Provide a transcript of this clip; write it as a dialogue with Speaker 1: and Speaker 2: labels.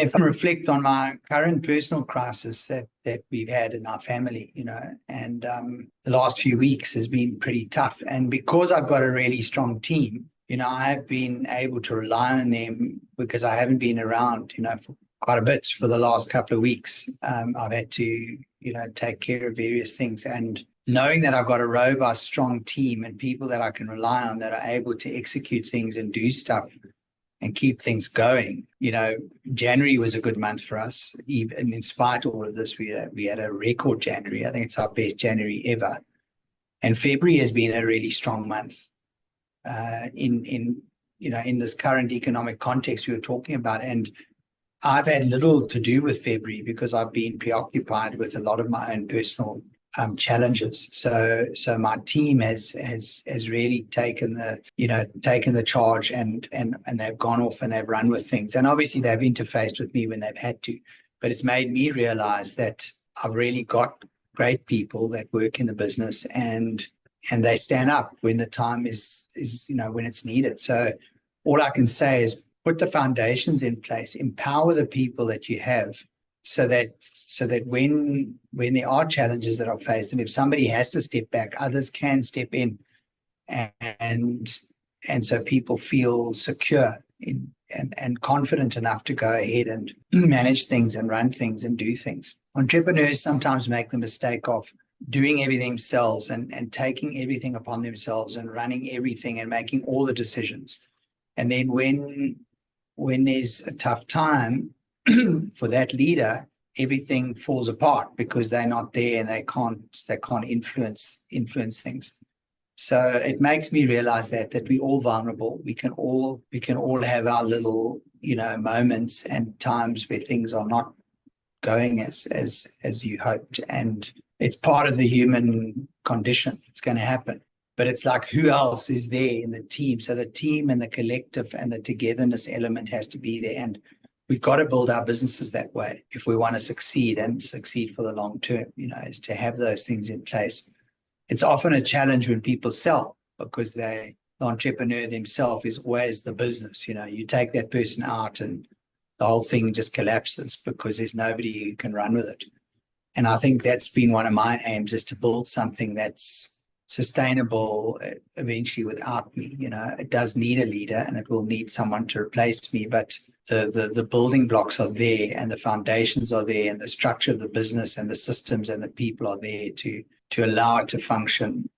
Speaker 1: if I reflect on my current personal crisis that we've had in our family, and the last few weeks has been pretty tough. And because I've got a really strong team, I've been able to rely on them because I haven't been around, for quite a bit for the last couple of weeks. I've had to, take care of various things, and knowing that I've got a robust, strong team and people that I can rely on that are able to execute things and do stuff and keep things going. January was a good month for us. Even in spite of all of this, we had a record January. I think it's our best January ever. And February has been a really strong month in this current economic context we were talking about. And I've had little to do with February because I've been preoccupied with a lot of my own personal challenges. So my team has really taken the charge, and they've gone off and they've run with things. And obviously they've interfaced with me when they've had to, but it's made me realize that I've really got great people that work in the business, and they stand up when the time is when it's needed. So all I can say is put the foundations in place, empower the people that you have, so that when there are challenges that are faced, and if somebody has to step back, others can step in, and so people feel secure and confident enough to go ahead and manage things and run things and do things. Entrepreneurs sometimes make the mistake of doing everything themselves and taking everything upon themselves and running everything and making all the decisions. And then when there's a tough time for that leader, everything falls apart because they're not there and they can't influence things. So it makes me realize that we're all vulnerable. We can all have our little moments and times where things are not going as you hoped, and it's part of the human condition. It's going to happen. But it's like, who else is there in the team? So the team and the collective and the togetherness element has to be there. And we've got to build our businesses that way if we want to succeed for the long term, is to have those things in place. It's often a challenge when people sell because the entrepreneur themselves is always the business. You take that person out and the whole thing just collapses because there's nobody who can run with it. And I think that's been one of my aims, is to build something that's sustainable eventually without me. It does need a leader and it will need someone to replace me, but the building blocks are there and the foundations are there and the structure of the business and the systems and the people are there to allow it to function